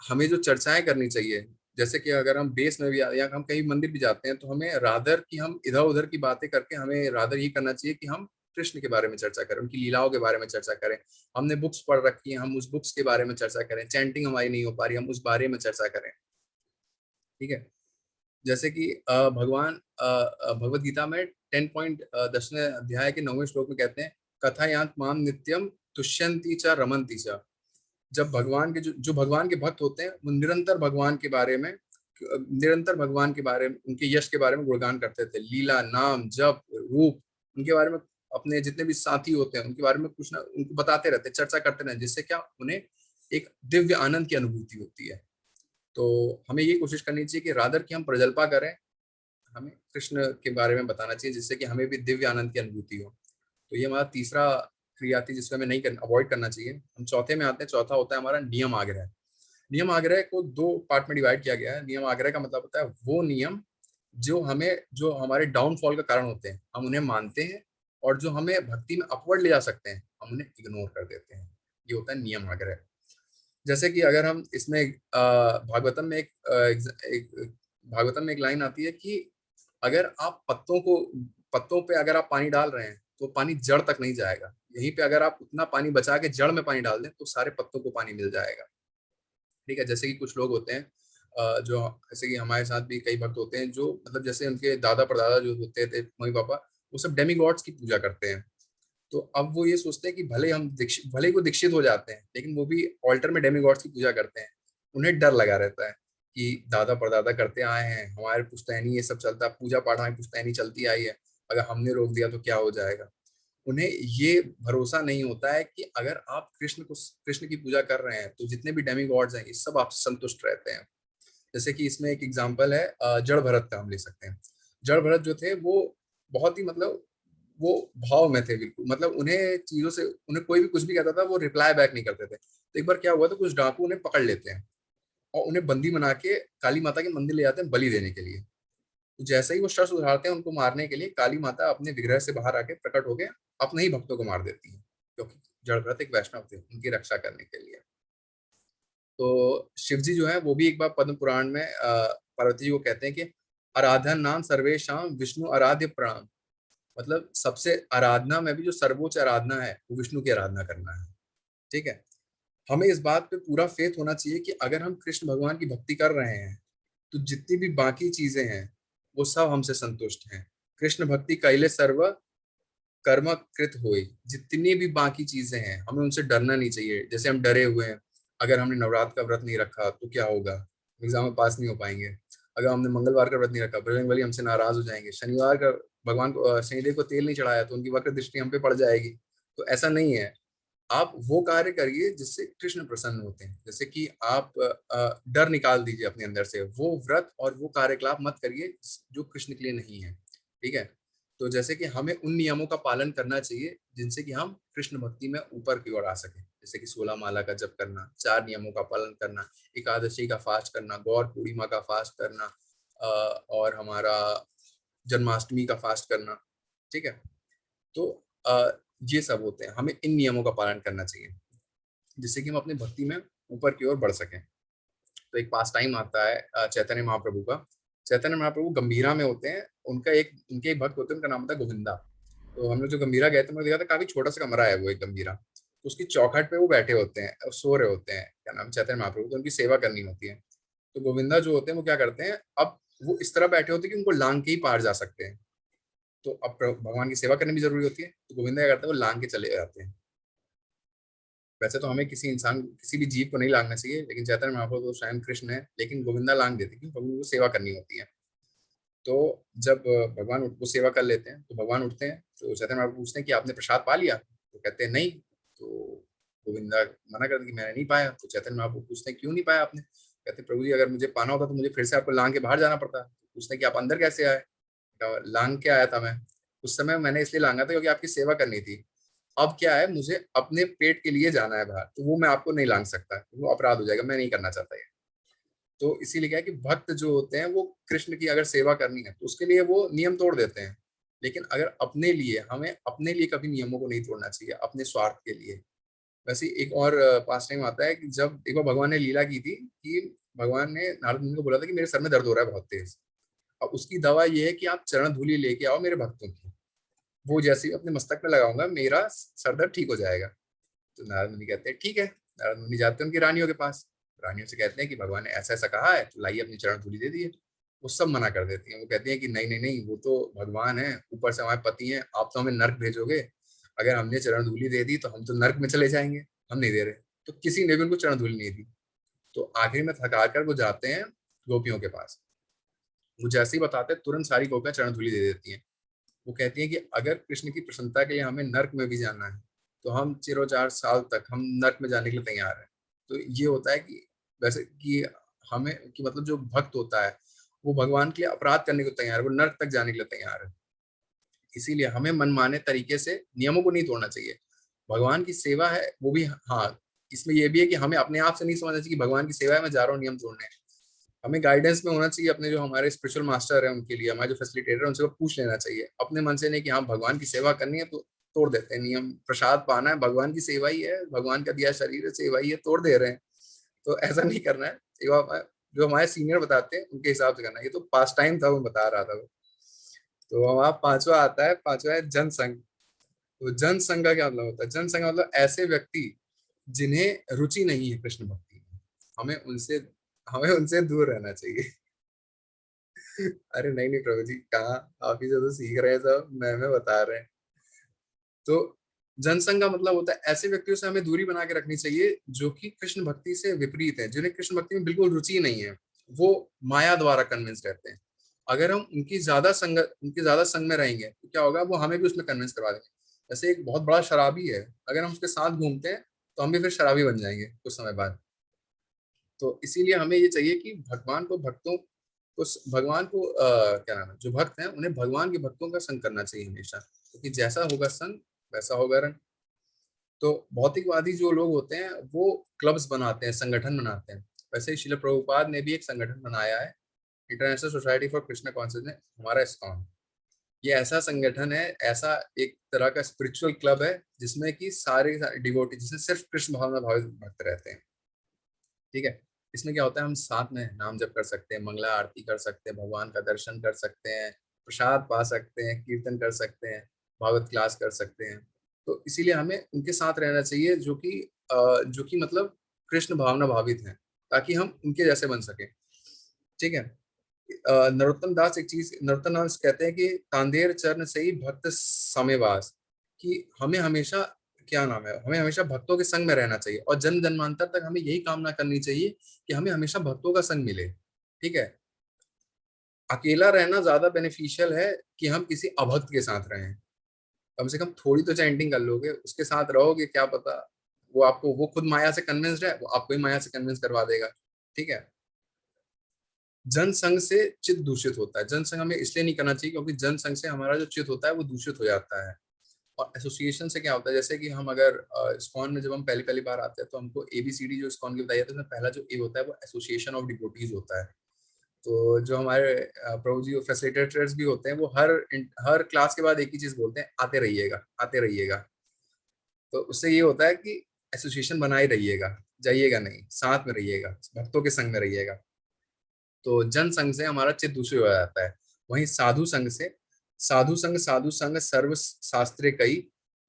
हमें जो चर्चाएं करनी चाहिए, जैसे कि अगर हम बेस में भी या हम कहीं मंदिर भी जाते हैं, तो हमें रादर की हम इधर उधर की बातें करके हमें रादर ये करना चाहिए कि हम कृष्ण के बारे में चर्चा करें, उनकी लीलाओं के बारे में चर्चा करें। हमने बुक्स पढ़ रखी है, हम उस बुक्स के बारे में चर्चा करें। चैंटिंग हमारी नहीं हो पा रही, हम उस बारे में चर्चा करें। ठीक है। जैसे कि भगवत गीता में 10.10वें अध्याय के 9वें श्लोक में कहते हैं, कथायांत माम नित्यम तुष्यंती च रमंती च। जब भगवान के जो भगवान के भक्त होते हैं, वो निरंतर भगवान के बारे में, उनके यश के बारे में गुणगान करते थे। लीला, नाम, जप, रूप, उनके बारे में अपने जितने भी साथी होते हैं उनके बारे में कुछ ना उनको बताते रहते, चर्चा करते रहते, जिससे क्या उन्हें एक दिव्य आनंद की अनुभूति होती है। तो हमें ये कोशिश करनी चाहिए कि रादर की हम प्रजल्पा करें, हमें कृष्ण के बारे में बताना चाहिए, जिससे कि हमें भी दिव्य आनंद की अनुभूति हो। तो ये हमारा तीसरा क्रिया थी जिसमें हमें नहीं करना, अवॉइड करना चाहिए। हम चौथे में आते हैं। चौथा होता है हमारा नियम आग्रह। नियम आग्रह को 2 पार्ट में डिवाइड किया गया है। नियम आग्रह का मतलब होता है वो नियम जो हमारे डाउनफॉल का कारण होते हैं, हम उन्हें मानते हैं, और जो हमें भक्ति में अपवर्ड ले जा सकते हैं, हम उन्हें इग्नोर कर देते हैं। ये होता है नियम आग्रह। जैसे कि अगर हम इसमें भागवतम में एक लाइन आती है कि अगर आप पत्तों पे अगर आप पानी डाल रहे हैं तो पानी जड़ तक नहीं जाएगा। यहीं पे अगर आप उतना पानी बचा के जड़ में पानी डाल दें तो सारे पत्तों को पानी मिल जाएगा। ठीक है। जैसे कि कुछ लोग होते हैं जो, जैसे कि हमारे साथ भी कई भक्त होते हैं जो, मतलब जैसे उनके दादा परदादा जो होते थे, मम्मी पापा, वो सब डेमीगॉड्स की पूजा करते हैं। तो अब वो ये सोचते हैं कि भले ही वो दीक्षित हो जाते हैं, लेकिन वो भी ऑल्टर में डेमीगॉड्स की पूजा करते हैं। उन्हें डर लगा रहता है कि दादा परदादा करते आए हैं, हमारे पुश्तैनी ये सब चलता है, पूजा पाठ हमारी पुश्तैनी चलती आई है, अगर हमने रोक दिया तो क्या हो जाएगा। उन्हें ये भरोसा नहीं होता है कि अगर आप कृष्ण की पूजा कर रहे हैं तो जितने भी डेमीगॉड्स हैं ये सब आपसे संतुष्ट रहते हैं। जैसे कि इसमें एक एग्जांपल है जड़ भरत का, हम ले सकते हैं। जड़ भरत जो थे वो बहुत ही, मतलब वो भाव में थे बिल्कुल, मतलब उन्हें चीजों से, उन्हें कोई भी कुछ भी कहता था वो रिप्लाई बैक नहीं करते थे। तो एक बार क्या हुआ, तो कुछ डाकू उन्हें पकड़ लेते हैं और उन्हें बंदी बना के काली माता के मंदिर ले जाते हैं बलि देने के लिए। तो जैसे ही वो शस्त्र उठाते हैं उनको मारने के लिए, काली माता अपने विग्रह से बाहर आके प्रकट होके अपने ही भक्तों को मार देती है, क्योंकि जड़ भरत एक वैष्णव थे, उनकी रक्षा करने के लिए। तो शिव जी जो है वो भी एक बार पद्म पुराण में पार्वती जी को कहते हैं कि आराधन नाम सर्वेशाम विष्णु आराध्य प्राण, मतलब सबसे आराधना में भी जो सर्वोच्च आराधना है वो विष्णु की आराधना करना है। ठीक है। हमें इस बात पे पूरा फेथ होना चाहिए कि अगर हम कृष्ण भगवान की भक्ति कर रहे हैं तो जितनी भी बाकी चीजें हैं वो सब हमसे संतुष्ट हैं। कृष्ण भक्ति कैले सर्व कर्म कृत होए। जितनी भी बाकी चीजें हैं हमें उनसे डरना नहीं चाहिए। जैसे हम डरे हुए हैं, अगर हमने नवरात्र का व्रत नहीं रखा तो क्या होगा, एग्जाम में पास नहीं हो पाएंगे। अगर हमने मंगलवार का व्रत नहीं रखा, बजरंग बली हमसे नाराज हो जाएंगे। शनिवार का भगवान को शनिदेव को तेल नहीं चढ़ाया तो उनकी वक्र दृष्टि हम पे पड़ जाएगी। तो ऐसा नहीं है। आप वो कार्य करिए जिससे कृष्ण प्रसन्न होते हैं। जैसे कि आप डर निकाल दीजिए अपने अंदर से, वो व्रत और वो कार्यकलाप मत करिए जो कृष्ण के लिए नहीं है। ठीक है। तो जैसे कि हमें उन नियमों का पालन करना चाहिए जिनसे कि हम कृष्ण भक्ति में ऊपर की ओर आ सके। जैसे कि 16 माला का जप करना, 4 नियमों का पालन करना, एकादशी का फास्ट करना, गौर पूर्णिमा का फास्ट करना, और हमारा जन्माष्टमी का फास्ट करना, ठीक है। तो ये सब होते हैं, हमें इन नियमों का पालन करना चाहिए जिससे कि हम अपनी भक्ति में ऊपर की ओर बढ़ सकें। तो एक पास टाइम आता है चैतन्य महाप्रभु का। चैतन्य महाप्रभु गंभीरा में होते हैं, उनके एक भक्त होते हैं, उनका नाम होता है गोविंदा। तो हम लोग जो गंभीरा गए थे, हमने देखा था काफी छोटा सा कमरा है वो एक गंभीरा। तो उसकी चौखट पे वो बैठे होते हैं, सो रहे होते हैं, क्या नाम, चैतन्य महाप्रभु। तो उनकी सेवा करनी होती है। तो गोविंदा जो होते हैं वो क्या करते हैं, अब वो इस तरह बैठे होते हैं कि उनको लांग के ही पार जा सकते हैं। तो अब भगवान की सेवा करनी भी जरूरी होती है, तो गोविंदा क्या करते हैं, वो लांग के चले जाते हैं। वैसे तो हमें किसी इंसान, किसी भी जीव को नहीं लांगना चाहिए, लेकिन चैतन्य महाप्रभु तो स्वयं कृष्ण है, लेकिन गोविंदा लांग देते हैं क्योंकि उनको सेवा करनी होती है। तो जब भगवान वो सेवा कर लेते हैं तो भगवान उठते हैं, तो चैतन्य महाप्रभु पूछते हैं कि आपने प्रसाद पा लिया? तो कहते हैं नहीं। तो गोविंदा मना करते हैं कि मैंने नहीं पाया। तो चैतन्य महाप्रभु पूछते हैं क्यों नहीं पाया आपने? कहते हैं प्रभु जी, अगर मुझे पाना होता तो मुझे फिर से आपको लांग के बाहर जाना पड़ता। पूछते हैं कि आप अंदर कैसे आए? लांग के आया था मैं, उस समय मैंने इसलिए लांगा था क्योंकि आपकी सेवा करनी थी। अब क्या है, मुझे अपने पेट के लिए जाना है बाहर, तो वो मैं आपको नहीं लांग सकता, वो अपराध हो जाएगा, मैं नहीं करना चाहता ये। तो इसीलिए क्या है कि भक्त जो होते हैं वो कृष्ण की अगर सेवा करनी है तो उसके लिए वो नियम तोड़ देते हैं। लेकिन अगर अपने लिए, हमें अपने लिए कभी नियमों को नहीं तोड़ना चाहिए, अपने स्वार्थ के लिए। वैसे एक और पास टाइम आता है कि जब एक बार भगवान ने लीला की थी कि भगवान ने नारद मुनि को बोला था कि मेरे सर में दर्द हो रहा है बहुत तेज। अब उसकी दवा ये है कि आप चरण धूलि लेके आओ मेरे भक्तों की, वो जैसे ही अपने मस्तक पे लगाऊंगा मेरा सर दर्द ठीक हो जाएगा। तो नारद मुनि कहते हैं ठीक है। नारद मुनि जाते हैं उनकी रानियों के पास, रानियों से कहते हैं कि भगवान ने ऐसा ऐसा कहा है, तो लाइए अपनी चरण धूलि दे दिए। वो सब मना कर देती हैं, वो कहती हैं कि नहीं नहीं नहीं, वो तो भगवान है, ऊपर से हमारे पति हैं, आप तो हमें नर्क भेजोगे, अगर हमने चरण धूलि दे दी तो हम तो नर्क में चले जाएंगे, हम नहीं दे रहे। तो किसी ने भी उनको चरण धूलि नहीं दी। तो आखिर में थका कर वो जाते हैं गोपियों के पास। वो जैसे ही बताते हैं तुरंत सारी गोपियां चरण धूलि दे देती हैं। वो कहती हैं कि अगर कृष्ण की प्रसन्नता के लिए हमें नर्क में भी जाना है तो हम 4 तक हम नर्क में जाने के लिए तैयार हैं। तो ये होता है कि वैसे कि हमें कि मतलब जो भक्त होता है वो भगवान के लिए अपराध करने को तैयार है, वो नर्क तक जाने के लिए तैयार है। इसीलिए हमें मनमाने तरीके से नियमों को नहीं तोड़ना चाहिए। भगवान की सेवा है वो भी, हाँ, इसमें यह भी है कि हमें अपने आप से नहीं समझना चाहिए कि भगवान की सेवा है मैं जा रहा हूँ नियम तोड़ने। हमें गाइडेंस में होना चाहिए, अपने जो हमारे स्पिरिचुअल मास्टर है उनके लिए, हमारे जो फैसिलिटेटर है उनसे पूछ लेना चाहिए अपने मन से, नहीं कि हाँ भगवान की सेवा करनी है तो तोड़ देते हैं नियम। प्रसाद पाना है, भगवान की सेवा ही है, भगवान का दिया शरीर है, सेवा ही है, तोड़ दे रहे हैं। तो ऐसा नहीं करना है। जो हमारे सीनियर बताते हैं उनके हिसाब से करना है। ये तो पास टाइम था, वो बता रहा था वो। तो हमारा पांचवा आता है, पांचवा है जनसंघ। तो जनसंघ का क्या मतलब होता है? जनसंघ का मतलब ऐसे व्यक्ति जिन्हें रुचि नहीं है कृष्ण भक्ति में, हमें उनसे दूर रहना चाहिए। अरे नहीं नहीं प्रभु जी, कहाँ, आप ही से तो सीख रहे हैं सब, मैं बता रहे हैं। तो जनसंघ का मतलब होता है ऐसे व्यक्तियों से हमें दूरी बना के रखनी चाहिए जो कि कृष्ण भक्ति से विपरीत है, जिन्हें कृष्ण भक्ति में बिल्कुल रुचि नहीं है, वो माया द्वारा कन्विंस रहते हैं। अगर हम उनकी ज्यादा संग में रहेंगे तो क्या होगा, वो हमें भी उसमें कन्विंस करवा देंगे। जैसे एक बहुत बड़ा शराबी है, अगर हम उसके साथ घूमते हैं तो हम भी फिर शराबी बन जाएंगे कुछ समय बाद। तो इसीलिए हमें ये चाहिए कि भगवान को क्या नाम है, जो भक्त हैं उन्हें भगवान के भक्तों का संग करना चाहिए हमेशा, क्योंकि जैसा होगा संग वैसा होगा रंग। तो भौतिकवादी जो लोग होते हैं वो क्लब्स बनाते हैं, संगठन बनाते हैं। वैसे ही श्रील प्रभुपाद ने भी एक संगठन बनाया है, international society for Krishna consciousness, हमारा इस्कॉन। ये ऐसा संगठन है, ऐसा एक तरह का स्पिरिचुअल क्लब है जिसमें कि सारे डिवोटी, जिसमें सिर्फ कृष्ण भावना भावित भक्त रहते हैं। ठीक है। इसमें क्या होता है, हम साथ में नाम जप कर सकते हैं, मंगला आरती कर सकते हैं, भगवान का दर्शन कर सकते हैं, प्रसाद पा सकते हैं, कीर्तन कर सकते हैं, भागवत क्लास कर सकते हैं। तो इसीलिए हमें उनके साथ रहना चाहिए जो कि मतलब कृष्ण भावना भावित हैं, ताकि हम उनके जैसे बन सके। ठीक है। नरोत्तम दास कहते हैं कि तांदेर चरण से ही भक्त समेवास, कि हमें हमेशा, क्या नाम है, हमें हमेशा भक्तों के संग में रहना चाहिए, और जन्म जन्मांतर तक हमें यही कामना करनी चाहिए कि हमें हमेशा भक्तों का संग मिले। ठीक है। अकेला रहना ज्यादा बेनिफिशियल है कि हम किसी अभक्त के साथ रहें। कम से कम थोड़ी तो चैंटिंग कर लोगे, उसके साथ रहोगे, क्या पता वो खुद माया से कन्विंस्ड है, वो आपको ही माया से कन्विंस करवा देगा। ठीक है। जनसंघ से चित्त दूषित होता है। जनसंघ हमें इसलिए नहीं करना चाहिए क्योंकि जनसंघ से हमारा जो चित्त होता है वो दूषित हो जाता है। और एसोसिएशन से क्या होता है, जैसे कि हम अगर इस्कॉन में जब हम पहली पहली बार आते हैं तो हमको ABCD जो इस्कॉन की बताई जाती है, उसमें पहला जो ए होता है वो एसोसिएशन ऑफ डिवोटीज होता है। तो जो हमारे प्रभु जी फैसिलिटेटर्स भी होते हैं वो हर क्लास के बाद एक ही चीज बोलते हैं, आते रहिएगा आते रहिएगा। तो उससे ये होता है कि एसोसिएशन बनाए रहिएगा, जाइएगा नहीं, साथ में रहिएगा, भक्तों के संग में रहिएगा। तो जन संघ से हमारा चित्त दूषित हो जाता है। वहीं साधु संघ से, साधु संघ सर्व शास्त्रे कई,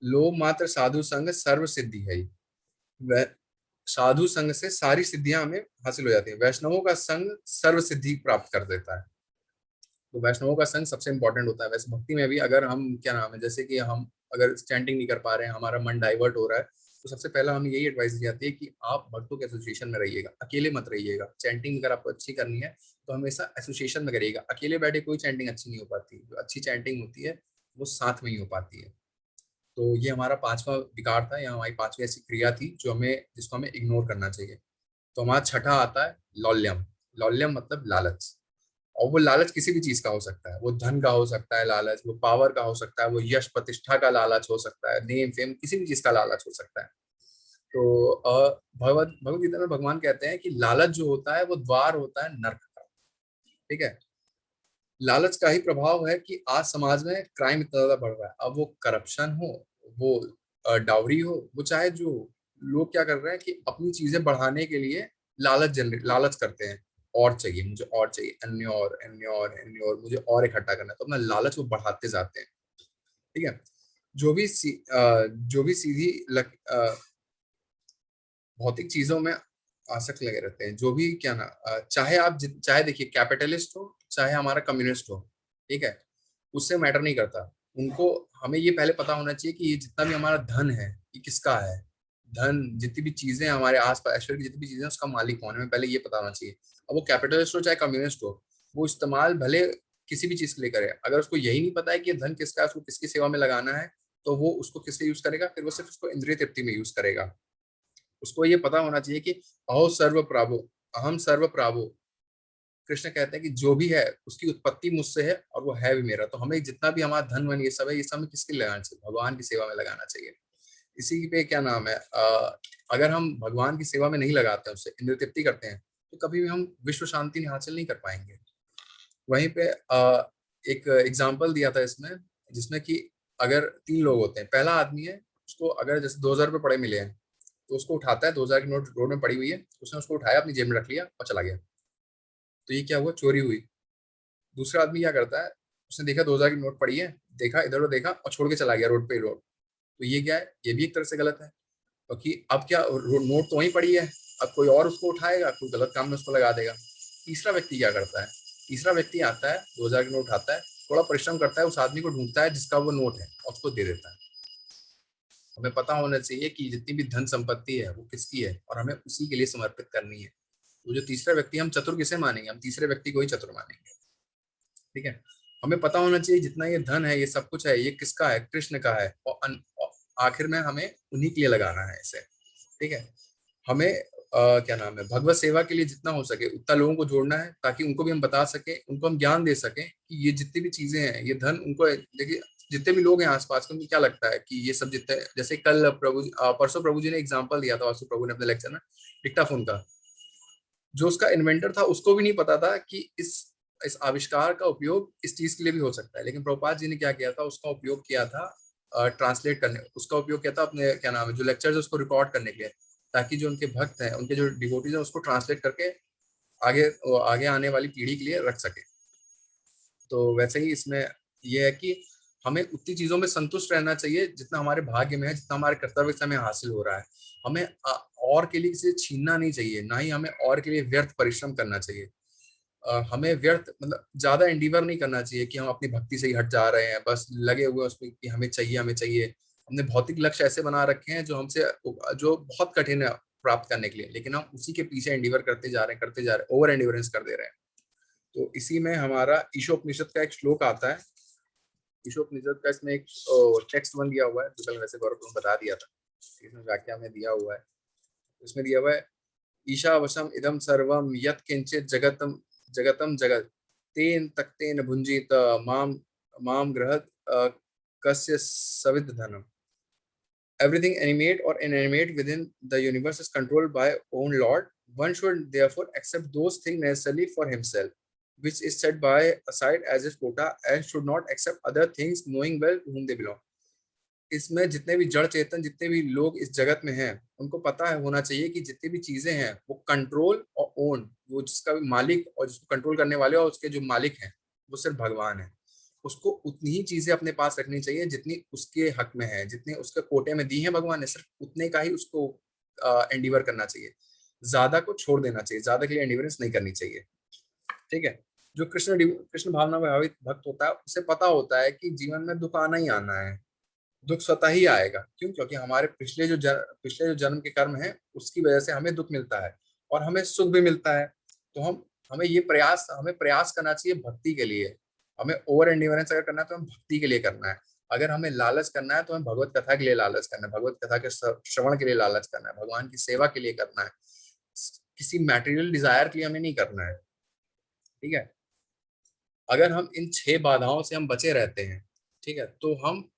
लोभ मात्र साधु संघ सर्व सिद्धि है। वह साधु संघ से सारी सिद्धियां हमें हासिल हो जाती है। वैष्णवों का संघ सर्व सिद्धि प्राप्त कर देता है। तो वैष्णवों का संग सबसे इंपॉर्टेंट होता है। वैसे भक्ति में भी अगर हम क्या नाम है, जैसे कि हम अगर चैंटिंग नहीं कर पा रहे हैं, हमारा मन डाइवर्ट हो रहा है, तो सबसे पहला हमें यही एडवाइस दी जाती है कि आप भक्तों के एसोसिएशन में रहिएगा, अकेले मत रहिएगा। चैंटिंग अगर आपको अच्छी करनी है तो हमेशा एसोसिएशन में करिएगा। अकेले बैठे कोई चैंटिंग अच्छी नहीं हो पाती। जो अच्छी चैंटिंग होती है वो साथ में ही हो पाती है। तो ये हमारा 5वां विकार था, या हमारी 5वीं ऐसी क्रिया थी जो हमें, जिसको हमें इग्नोर करना चाहिए। तो हमारा छठा आता है लौल्यम। लौल्यम मतलब लालच। और वो लालच किसी भी चीज का हो सकता है। वो धन का हो सकता है लालच, वो पावर का हो सकता है, वो यश प्रतिष्ठा का लालच हो सकता है, नेम फेम, किसी भी चीज का लालच हो सकता है। तो भगवत गीता में भगवान कहते हैं कि लालच जो होता है वो द्वार होता है नर्क का। ठीक है। लालच का ही प्रभाव है कि आज समाज में क्राइम इतना ज्यादा बढ़ रहा है। अब वो करप्शन हो, वो डाउरी हो, वो चाहे जो, लोग क्या कर रहे हैं कि अपनी चीजें बढ़ाने के लिए लालच करते हैं। और चाहिए मुझे, और चाहिए, अन्य और अन्य और अन्य और, मुझे और इकट्ठा करना है, तो अपना लालच वो बढ़ाते जाते हैं। ठीक है। जो भी सीधी भौतिक चीजों में आसक्त लगे रहते हैं, जो भी क्या ना चाहे आप चाहे देखिए कैपिटलिस्ट हो चाहे हमारा कम्युनिस्ट हो, ठीक है, उससे मैटर नहीं करता उनको। हमें ये पहले पता होना चाहिए कि ये जितना भी हमारा धन है ये किसका है। धन, जितनी भी चीजें हमारे आसपास, ऐश्वर्य की जितनी भी चीजें, उसका मालिक कौन है, हमें पहले ये पता होना चाहिए। अब वो कैपिटलिस्ट हो चाहे कम्युनिस्ट हो, वो इस्तेमाल भले किसी भी चीज के लिए करे, अगर उसको यही नहीं पता है कि ये धन किसका है, उसको किसकी सेवा में लगाना है, तो वो उसको किसके यूज करेगा, फिर वो सिर्फ उसको इंद्रिय तृप्ति में यूज करेगा। उसको ये पता होना चाहिए कि अहो सर्व प्राभो, अहम सर्व प्राभो। कृष्ण कहते हैं कि जो भी है उसकी उत्पत्ति मुझसे है और वो है भी मेरा। तो हमें जितना भी हमारा धन वन ये सब है, ये सब हमें किसके लिए लगाना चाहिए, भगवान की सेवा में लगाना चाहिए। इसी पे क्या नाम है, अगर हम भगवान की सेवा में नहीं लगाते हैं, उससे इंद्र तृप्ति करते हैं, तो कभी भी हम विश्व शांति हासिल नहीं कर पाएंगे। वहीं पे एक एग्जाम्पल दिया था इसमें, जिसमें कि अगर 3 लोग होते हैं, पहला आदमी है, उसको अगर जैसे 2000 रुपये पड़े मिले हैं, तो उसको उठाता है, 2000 की नोट रोड में पड़ी हुई है, उसने उसको उठाया, अपनी जेब में रख लिया और चला गया। तो ये क्या हुआ, चोरी हुई। दूसरा आदमी क्या करता है, उसने देखा 2000 की नोट पड़ी है, देखा इधर उधर देखा और छोड़ के चला गया रोड पे रोड। तो ये क्या है, ये भी एक तरह से गलत है, क्योंकि अब क्या, नोट तो वहीं पड़ी है, अब कोई और उसको उठाएगा, कोई गलत काम में उसको लगा देगा। तीसरा व्यक्ति क्या करता है, तीसरा व्यक्ति आता है, 2000 की नोट उठाता है, थोड़ा परिश्रम करता है, उस आदमी को ढूंढता है जिसका वो नोट है और उसको दे देता है। हमें पता होना चाहिए कि जितनी भी धन संपत्ति है वो किसकी है और हमें उसी के लिए समर्पित करनी है। तो जो तीसरा व्यक्ति, हम चतुर किसे मानेंगे, हम तीसरे व्यक्ति को ही चतुर मानेंगे। ठीक है। हमें पता होना चाहिए जितना ये धन है, ये सब कुछ है, ये किसका है, कृष्ण का है, और आखिर में हमें उन्हीं के लिए लगाना है इसे। ठीक है। हमें क्या नाम है, भगवत सेवा के लिए जितना हो सके उतना लोगों को जोड़ना है, ताकि उनको भी हम बता सके, उनको हम ज्ञान दे सकें कि ये जितनी भी चीजें हैं, ये धन, उनको देखिए, जितने भी लोग हैं आसपास के, उनको क्या लगता है कि ये सब जितने, जैसे कल परसों प्रभु जी ने एग्जाम्पल दिया था, वासु प्रभु ने अपने लेक्चर में, डिक्टाफोन का। जो उसका इन्वेंटर था उसको भी नहीं पता था कि इस आविष्कार का उपयोग इस चीज के लिए भी हो सकता है, लेकिन प्रभुपाद जी ने क्या किया था, उसका उपयोग किया था ट्रांसलेट करने, उसका उपयोग किया था अपने क्या नाम है, जो लेक्चर्स है उसको रिकॉर्ड करने के लिए, ताकि जो उनके भक्त हैं, उनके जो डिवोटीज हैं, उसको ट्रांसलेट करके आगे आगे आने वाली पीढ़ी के लिए रख सके। तो वैसे ही इसमें यह है कि हमें उतनी चीजों में संतुष्ट रहना चाहिए जितना हमारे भाग्य में है, जितना हमारे कर्तव्य से हमें हासिल हो रहा है। हमें और के लिए किसी से छीनना नहीं चाहिए, ना ही हमें और के लिए व्यर्थ परिश्रम करना चाहिए। हमें व्यर्थ मतलब ज्यादा एंडीवर नहीं करना चाहिए कि हम अपनी भक्ति से ही हट जा रहे हैं, बस लगे हुए उसमें कि हमें चाहिए हमें चाहिए। हमने भौतिक लक्ष्य ऐसे बना रखे हैं जो बहुत कठिन है प्राप्त करने के लिए, लेकिन हम उसी के पीछे एंडीवर करते जा रहे हैं, ओवर एंडीवरेंस कर दे रहे हैं। तो इसी में हमारा ईशोपनिषद का एक श्लोक आता है। ईशोपनिषद का इसमें एक टेक्स्ट वन दिया हुआ है, जो कल वैसे गौरव को बता दिया था, इसमें व्याख्या में दिया हुआ है। इसमें दिया हुआ है, ईशावशम इदम सर्वम यत् किंचित जगतम जगतम जगत तेन तक्तेन भुंजित माम माम ग्रहत कस्य सविद धनम। Everything animate or inanimate within the universe is controlled by own Lord. One should therefore accept those things necessarily for himself. which is set by aside as its quota and should not accept other things knowing well to whom they belong. इसमें जितने भी जड़ चेतन, जितने भी लोग इस जगत में हैं, उनको पता है होना चाहिए कि जितनी भी चीजें हैं वो कंट्रोल और ओन, वो जिसका भी मालिक और जिसको कंट्रोल करने वाले और उसके जो मालिक हैं वो सिर्फ भगवान है। उसको उतनी ही चीजें अपने पास रखनी चाहिए जितनी उसके हक में है, जितने उसके कोटे में दी है भगवान ने, सिर्फ उतने का ही उसको एंडीवर करना चाहिए, ज्यादा को छोड़ देना चाहिए, ज्यादा के लिए एंडीवरेंस नहीं करनी चाहिए। ठीक है। जो कृष्ण भावना में भावित भक्त होता है उसे पता होता है कि जीवन में दुख आना ही आना है, दुख स्वतः ही आएगा। क्यों? क्योंकि हमारे पिछले जो जन्म के कर्म है उसकी वजह से हमें दुख मिलता है और हमें सुख भी मिलता है। तो हमें प्रयास करना चाहिए भक्ति के लिए। हमें ओवर एंडिवरेंस अगर करना है तो हम भक्ति के लिए करना है। अगर हमें लालच करना है तो हमें भगवत कथा के लिए लालच करना है, भगवत कथा के श्रवण के लिए लालच करना है, भगवान की सेवा के लिए करना है, किसी मैटेरियल डिजायर के लिए हमें नहीं करना है। ठीक है। अगर हम इन 6 बाधाओं से हम बचे रहते हैं, ठीक है, तो हम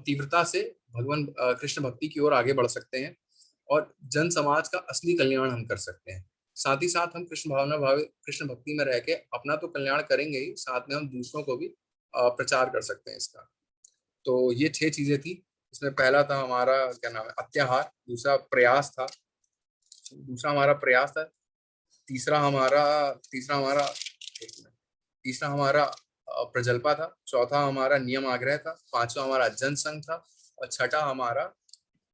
तीव्रता से भगवान कृष्ण भक्ति की ओर आगे बढ़ सकते हैं और जन समाज का असली कल्याण हम कर सकते हैं। साथ ही साथ हम कृष्ण भक्ति में रह के अपना तो कल्याण करेंगे ही, साथ में हम दूसरों को भी प्रचार कर सकते हैं इसका। तो ये 6 चीजें थी। इसमें पहला था हमारा क्या नाम है, अत्याहार। दूसरा हमारा प्रयास था। तीसरा हमारा प्रजल्पा था। चौथा हमारा नियम आग्रह था। पांचवा हमारा जनसंघ था और छठा हमारा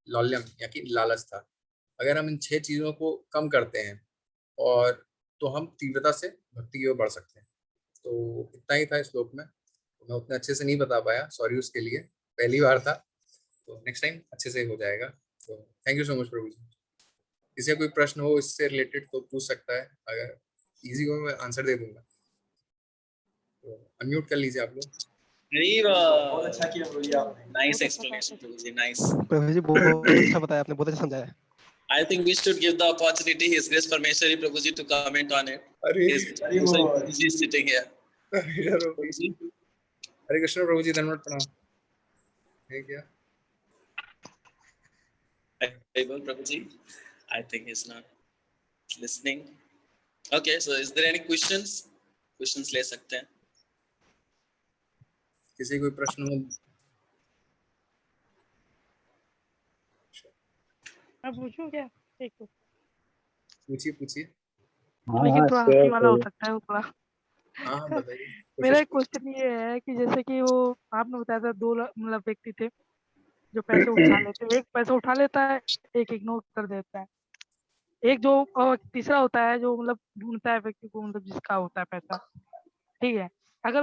लौल्यम या कि लालच था। अगर हम इन 6 चीजों को कम करते हैं और तो हम तीव्रता से भक्ति की ओर बढ़ सकते हैं। तो इतना ही था इस श्लोक में। तो मैं उतने अच्छे से नहीं बता पाया, सॉरी उसके लिए, पहली बार था, तो नेक्स्ट टाइम अच्छे से हो जाएगा। तो थैंक यू सो मच प्रभु जी। किसी कोई प्रश्न हो इससे रिलेटेड तो पूछ सकता है, अगर इजी हो मैं आंसर दे दूंगा। तो अनम्यूट कर लीजिए आप लोग। बहुत अच्छा किया प्रभु जी आपने। नाइस एक्सप्लेनेशन प्रभु जी, नाइस। प्रभु जी बहुत अच्छा बताया आपने, बहुत अच्छा समझाया। I think we should give the opportunity His Grace Parmeshwari Prabhuji to comment on it. अरे Prabhuji is sitting here. हरे कृष्ण प्रभु जी, धन्यवाद, प्रणाम। है क्या? Able Prabhuji? I think he's not listening. Okay, so is there any questions? Questions ले सकते हैं। किसी कोई प्रश्न हो? मैं पूछूं क्या? एक तो पूछिए। लेकिन थोड़ा हंसी वाला हो सकता है वो थोड़ा। हाँ बताइए। मेरा एक क्वेश्चन ये है कि जैसे कि वो आपने बताया था 2 मतलब व्यक्ति थे जो पैसे उठा लेते हैं। एक पैसा उठा लेता है, एक इग्नोर कर देता है। एक जो तीसरा होता है जो मतलब ढूंढता है व्यक्ति को, मतलब जिसका होता है पैसा, ठीक है। अगर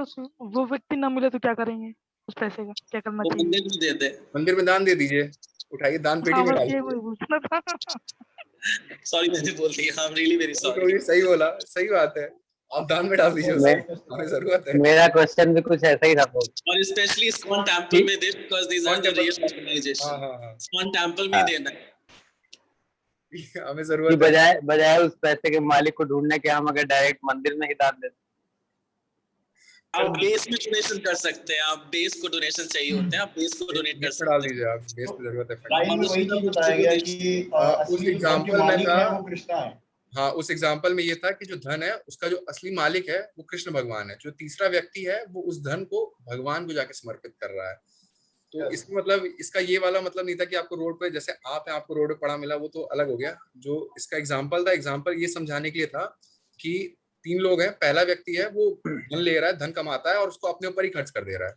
वो व्यक्ति ना मिले तो क्या करेंगे उस पैसे का? क्या करना वो चाहिए? मंदिर में दे दे। मंदिर में दान दे दीजिए, उठाइए, दान पेटी में बस डालिए। ये मुझे पूछना था। Sorry मैंने बोल दिया। I'm really very sorry. तो ये सही बोला, सही बात है। आप दान में डाल दीजिए उसे, हमें जरूरत है। मेरा क्वेश्चन भी कुछ ऐसा ही था। और स्पेशली ISKCON टेम्पल में दे, because these are the real हाँ organization. हाँ, ISKCON टेम्पल में देना है। हमें कि जरूरत है। बजाय उस पैसे के मालिक को ढूंढने के हम अगर डायरेक्ट मंदिर में ही दान देते। आप बेस में डोनेशन कर सकते हैं। आप बेस को डोनेशन चाहिए होते हैं, आप बेस को डोनेट कर बेस में सकते डाल हैं। दीजिए, आप बेस की जरूरत है। लाइन में वही चीज बताया गया कि उस असली धन के एग्जाम्पल में मालिक था, है वो कृष्णा है। हाँ उस एग्जाम्पल में ये था कि जो धन है उसका जो असली मालिक है वो कृष्ण भगवान है। जो तीसरा व्यक्ति है वो उस धन को भगवान को जाके समर्पित कर रहा है। तो इसका मतलब, इसका ये वाला मतलब नहीं था कि आपको रोड पे, जैसे आप हैं आपको रोड पे पड़ा मिला, वो तो अलग हो गया। जो इसका एग्जाम्पल था, एग्जाम्पल ये समझाने के लिए था कि 3 लोग हैं। पहला व्यक्ति है वो धन ले रहा है, धन कमाता है और उसको अपने ऊपर ही खर्च कर दे रहा है।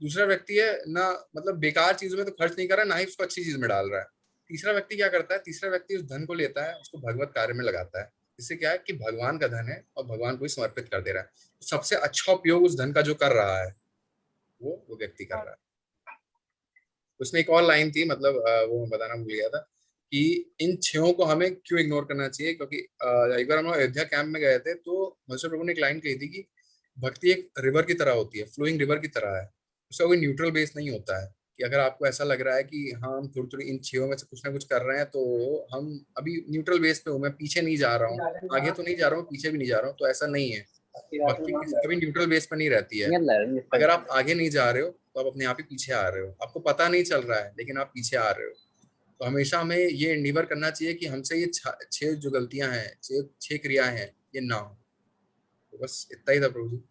दूसरा व्यक्ति है ना, मतलब बेकार चीजों में तो खर्च नहीं कर रहा, ना ही उसको अच्छी चीज में डाल रहा है। तीसरा व्यक्ति क्या करता है? तीसरा व्यक्ति उस धन को लेता है, उसको भगवत कार्य में लगाता है। इससे क्या है कि भगवान का धन है और भगवान को ही समर्पित कर दे रहा है। तो सबसे अच्छा उपयोग उस धन का जो कर रहा है वो व्यक्ति कर रहा है। उसमें एक और लाइन थी, मतलब वो मैं बताना भूल गया था कि इन 6 को हमें क्यों इग्नोर करना चाहिए। क्योंकि एक बार हम लोग अयोध्या कैंप में गए थे तो महेश्वर प्रभु ने एक लाइन कही थी कि भक्ति एक रिवर की तरह होती है, फ्लोइंग रिवर की तरह है। उसका कोई न्यूट्रल बेस नहीं होता है कि अगर आपको ऐसा लग रहा है कि हाँ हम थोड़ी थोड़ी इन 6 में से कुछ ना कुछ कर रहे हैं तो हम अभी न्यूट्रल बेस पे हूँ, मैं पीछे नहीं जा रहा हूँ, आगे तो नहीं जा रहा हूँ, पीछे भी नहीं जा रहा हूँ, तो ऐसा नहीं है। भक्ति कभी न्यूट्रल बेस पर नहीं रहती है। अगर आप आगे नहीं जा रहे हो तो आप अपने आप ही पीछे आ रहे हो, आपको पता नहीं चल रहा है लेकिन आप पीछे आ रहे हो। तो हमेशा हमें ये एंडीवर करना चाहिए कि हमसे ये 6 जो गलतियां हैं, 6 क्रियाएं हैं, ये ना हो। तो बस इतना ही था प्रभु जी।